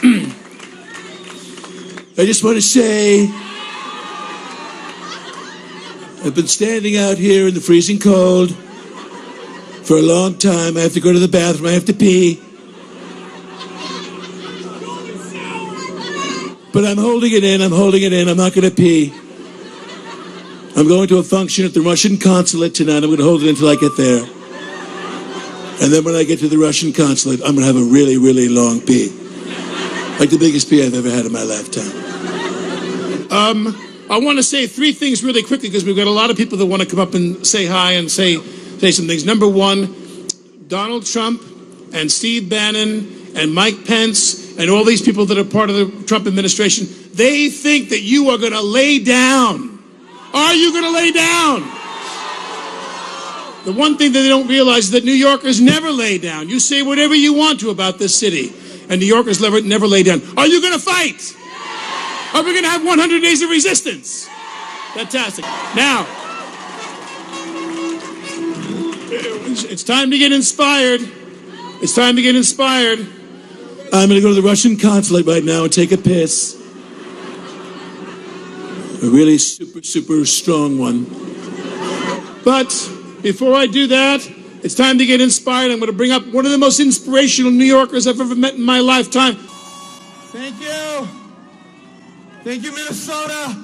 I just want to say, I've been standing out here in the freezing cold for a long time. I have to go to the bathroom. I have to pee. But I'm holding it in. I'm holding it in. I'm not going to pee. I'm going to a function at the Russian consulate tonight. I'm going to hold it until I get there. And then when I get to the Russian consulate, I'm going to have a really, really long pee. Like the biggest pee I've ever had in my lifetime. I want to say three things really quickly because we've got a lot of people that want to come up and say hi and say some things. Number one, Donald Trump and Steve Bannon and Mike Pence and all these people that are part of the Trump administration, they think that you are going to lay down. Are you going to lay down? The one thing that they don't realize is that New Yorkers never lay down. You say whatever you want to about this city, and New Yorkers never lay down. Are you going to fight? Are we going to have 100 days of resistance? Fantastic. Now, it's time to get inspired. It's time to get inspired. I'm going to go to the Russian consulate right now and take a piss. A really super, super strong one. But before I do that, it's time to get inspired. I'm going to bring up one of the most inspirational New Yorkers I've ever met in my lifetime. Thank you. Thank you, Minnesota.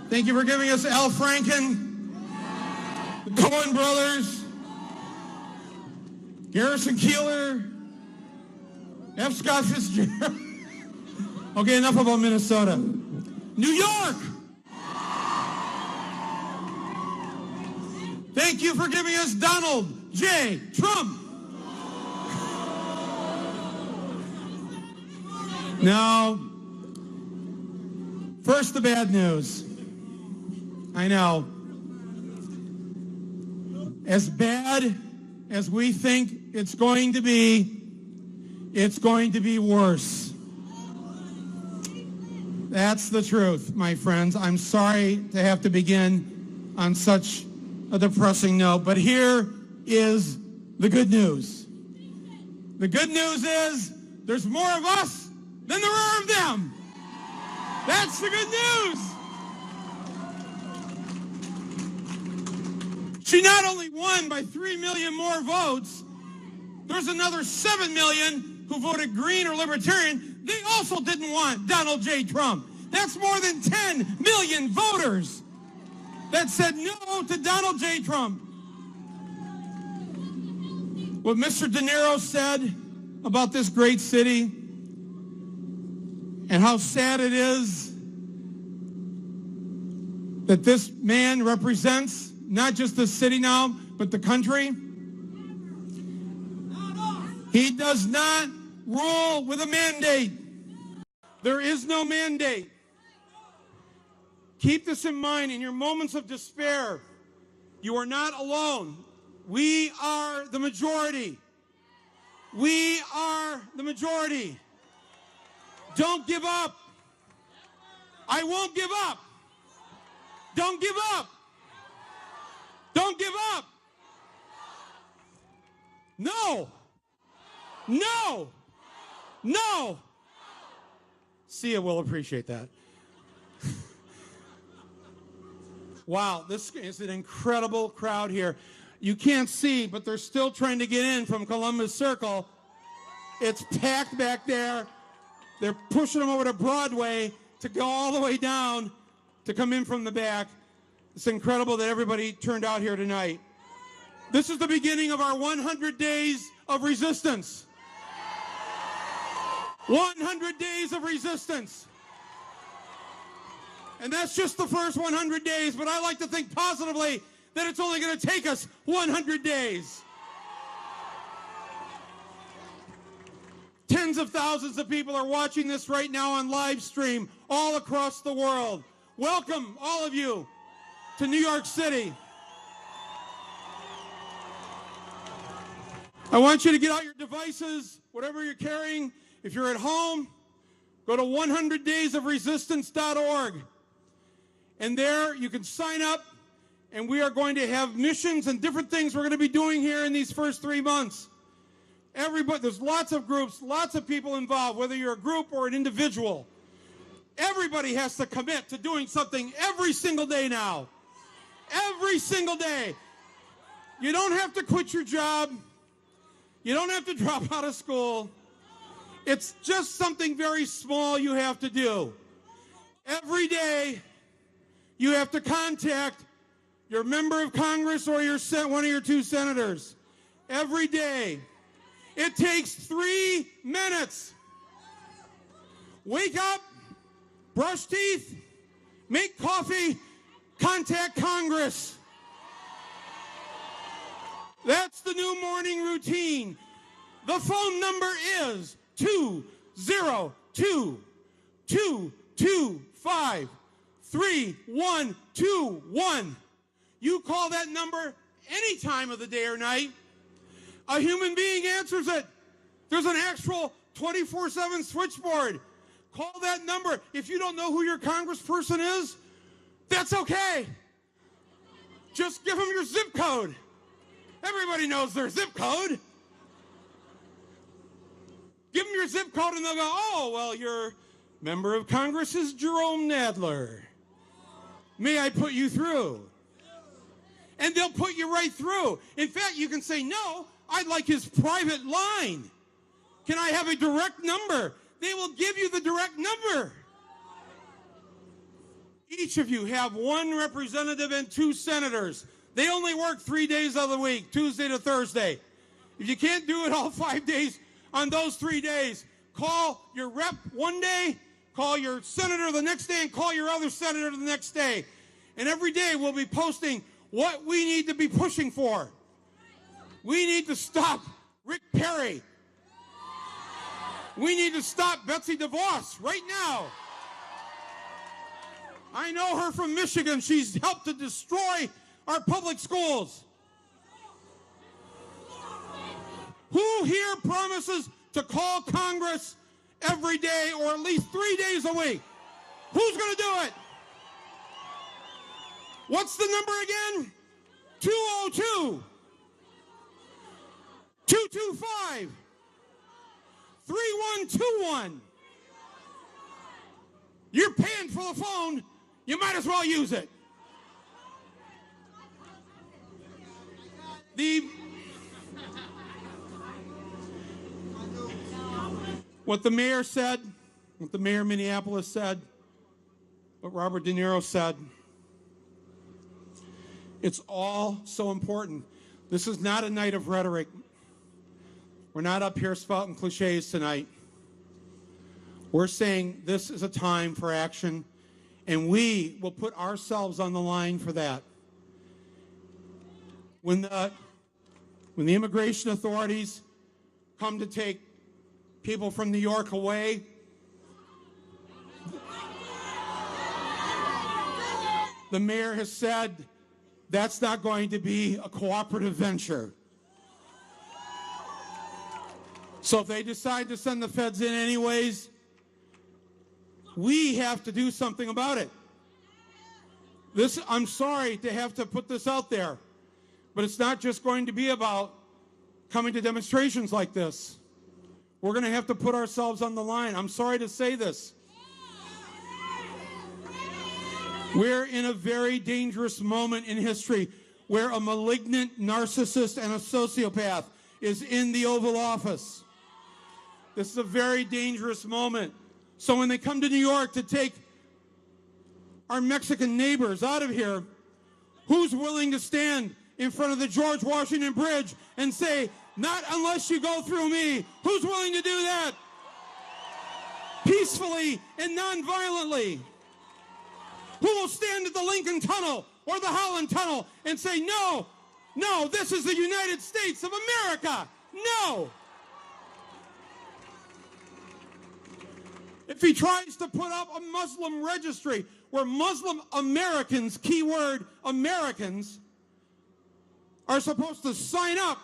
Thank you for giving us Al Franken, the Coen brothers, Garrison Keillor, F. Scott Fitzgerald. Okay, enough about Minnesota. New York! Thank you for giving us Donald J. Trump. Now, first the bad news. I know. As bad as we think it's going to be worse. That's the truth, my friends. I'm sorry to have to begin on such a depressing note, but here is the good news. The good news is there's more of us than there are of them. That's the good news. She not only won by 3 million more votes, there's another 7 million who voted Green or Libertarian. They also didn't want Donald J. Trump. That's more than 10 million voters that said no to Donald J. Trump. What Mr. DeNiro said about this great city and how sad it is that this man represents not just the city now, but the country. He does not rule with a mandate. There is no mandate. Keep this in mind in your moments of despair. You are not alone. We are the majority. We are the majority. Don't give up. I won't give up. Don't give up. Don't give up. No. No. No. Sia will appreciate that. Wow, this is an incredible crowd here. You can't see, but they're still trying to get in from Columbus Circle. It's packed back there. They're pushing them over to Broadway to go all the way down to come in from the back. It's incredible that everybody turned out here tonight. This is the beginning of our 100 days of resistance. 100 days of resistance. And that's just the first 100 days, but I like to think positively that it's only going to take us 100 days. Tens of thousands of people are watching this right now on live stream all across the world. Welcome, all of you, to New York City. I want you to get out your devices, whatever you're carrying. If you're at home, go to 100daysofresistance.org. And there you can sign up, and we are going to have missions and different things we're going to be doing here in these first 3 months. Everybody, there's lots of groups, lots of people involved, whether you're a group or an individual. Everybody has to commit to doing something every single day now. Every single day. You don't have to quit your job. You don't have to drop out of school. It's just something very small you have to do. Every day, you have to contact your member of Congress or one of your two senators. Every day. It takes 3 minutes. Wake up, brush teeth, make coffee, contact Congress. That's the new morning routine. The phone number is 202-225-3121. You call that number any time of the day or night. A human being answers it. There's an actual 24/7 switchboard. Call that number. If you don't know who your congressperson is, that's okay. Just give them your zip code. Everybody knows their zip code. Give them your zip code and they'll go, oh, well, your member of Congress is Jerome Nadler. May I put you through? And they'll put you right through. In fact, you can say, no, I'd like his private line. Can I have a direct number? They will give you the direct number. Each of you have one representative and two senators. They only work 3 days of the week, Tuesday to Thursday. If you can't do it all 5 days on those 3 days, call your rep one day, call your senator the next day, and call your other senator the next day. And every day we'll be posting what we need to be pushing for. We need to stop Rick Perry. We need to stop Betsy DeVos right now. I know her from Michigan. She's helped to destroy our public schools. Who here promises to call Congress every day or at least 3 days a week? Who's going to do it? What's the number again? 202 225 3121. You're paying for the phone. You might as well use it. What the mayor said, what the mayor of Minneapolis said, what Robert DeNiro said, it's all so important. This is not a night of rhetoric. We're not up here spouting cliches tonight. We're saying this is a time for action, and we will put ourselves on the line for that. When the immigration authorities come to take people from New York away, the mayor has said that's not going to be a cooperative venture. So if they decide to send the feds in anyways, we have to do something about it. I'm sorry to have to put this out there, but it's not just going to be about coming to demonstrations like this. We're going to have to put ourselves on the line. I'm sorry to say this. We're in a very dangerous moment in history where a malignant narcissist and a sociopath is in the Oval Office. This is a very dangerous moment. So when they come to New York to take our Mexican neighbors out of here, who's willing to stand in front of the George Washington Bridge and say, not unless you go through me? Who's willing to do that? Peacefully and non-violently. Who will stand at the Lincoln Tunnel or the Holland Tunnel and say, no, no, this is the United States of America. No. If he tries to put up a Muslim registry where Muslim Americans, keyword Americans, are supposed to sign up,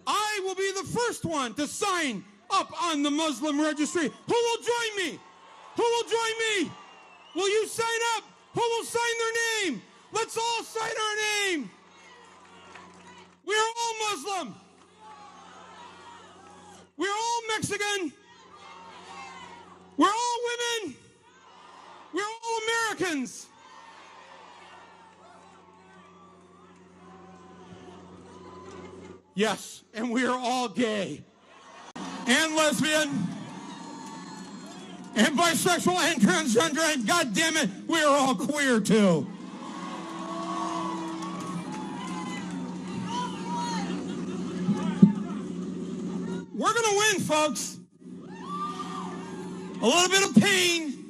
I will be the first one to sign up on the Muslim registry. Who will join me? Who will join me? Will you sign up? Who will sign their name? Let's all sign our name. We are all Muslim. We're all Mexican. We're all women. We're all Americans. Yes, and we are all gay and lesbian and bisexual and transgender, and God damn it, we are all queer too. We're going to win, folks. A little bit of pain,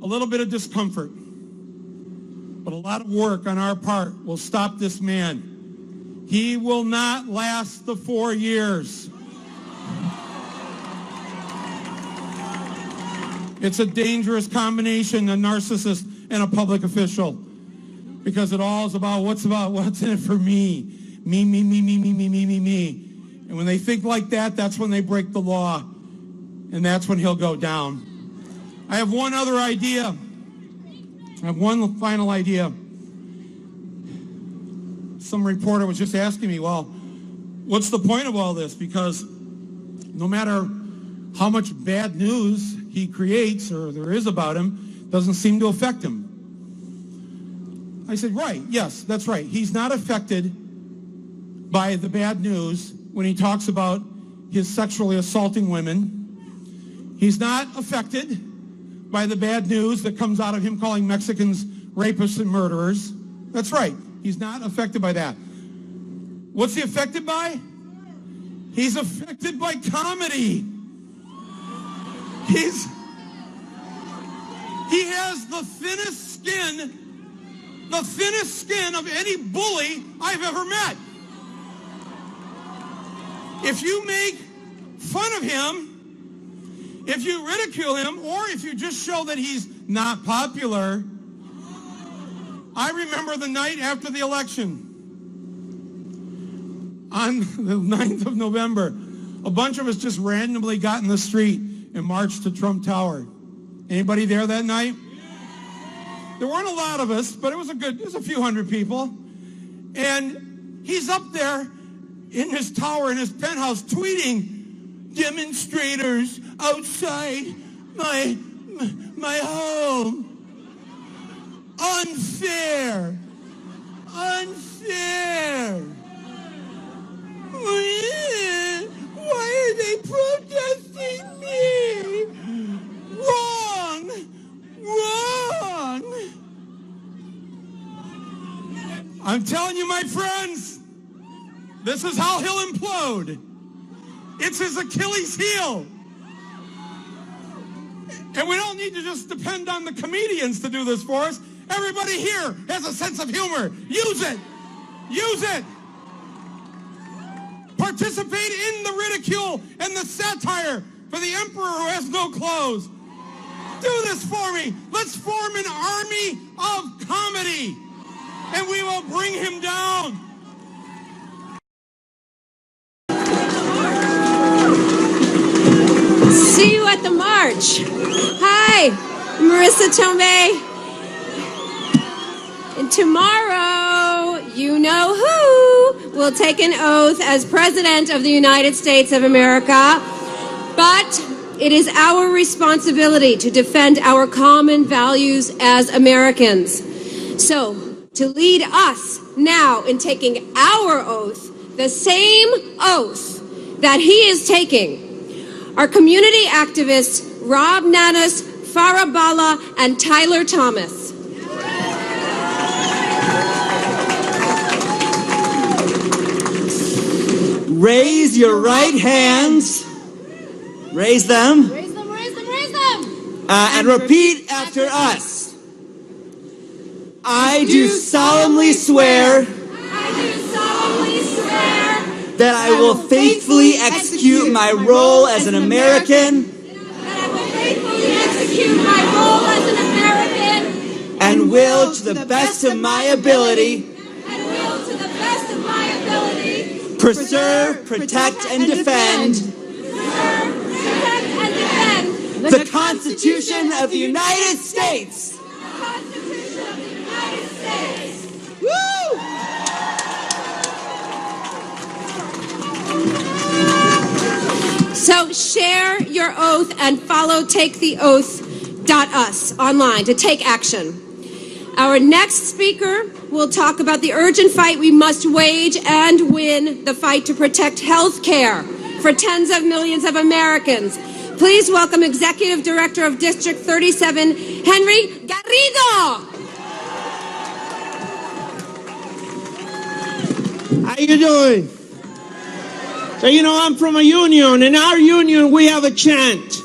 a little bit of discomfort, but a lot of work on our part will stop this man. He will not last the 4 years. It's a dangerous combination, a narcissist and a public official, because it all is about what's in it for me. Me, me, me, me, me, me, me, me, me. And when they think like that, that's when they break the law. And that's when he'll go down. I have one other idea. I have one final idea. Some reporter was just asking me, well, what's the point of all this? Because no matter how much bad news he creates or there is about him, it doesn't seem to affect him. I said, right, yes, that's right. He's not affected by the bad news when he talks about his sexually assaulting women. He's not affected by the bad news that comes out of him calling Mexicans rapists and murderers. That's right. He's not affected by that. What's he affected by? He's affected by comedy. He has the thinnest skin of any bully I've ever met. If you make fun of him, if you ridicule him, or if you just show that he's not popular. I remember the night after the election, on the 9th of November, a bunch of us just randomly got in the street and marched to Trump Tower. Anybody there that night? There weren't a lot of us, but it was a few hundred people. And he's up there in his tower, in his penthouse, tweeting, demonstrators outside my home. Unfair. Unfair. Why are they protesting me? Wrong. Wrong. I'm telling you, my friends, this is how he'll implode. It's his Achilles heel. And we don't need to just depend on the comedians to do this for us. Everybody here has a sense of humor. Use it. Use it. Participate in the ridicule and the satire for the emperor who has no clothes. Do this for me. Let's form an army of comedy, and we will bring him down. See you at the march. Hi, Marissa Tomei. And tomorrow, you know who will take an oath as President of the United States of America. But it is our responsibility to defend our common values as Americans. So, to lead us now in taking our oath, the same oath that he is taking, are community activists Rob Nanas, Farah Bala, and Tyler Thomas. Raise your right hands. Raise them. Raise them, raise them, raise them. And repeat after us. I do solemnly swear that I will faithfully execute my role as an American and will, to the best of my ability, preserve, protect, and defend the Constitution of the United States. Woo! So share your oath and follow taketheoath.us online to take action. Our next speaker will talk about the urgent fight we must wage and win, the fight to protect health care for tens of millions of Americans. Please welcome Executive Director of District 37, Henry Garrido. How you doing? So, you know, I'm from a union. In our union, we have a chant.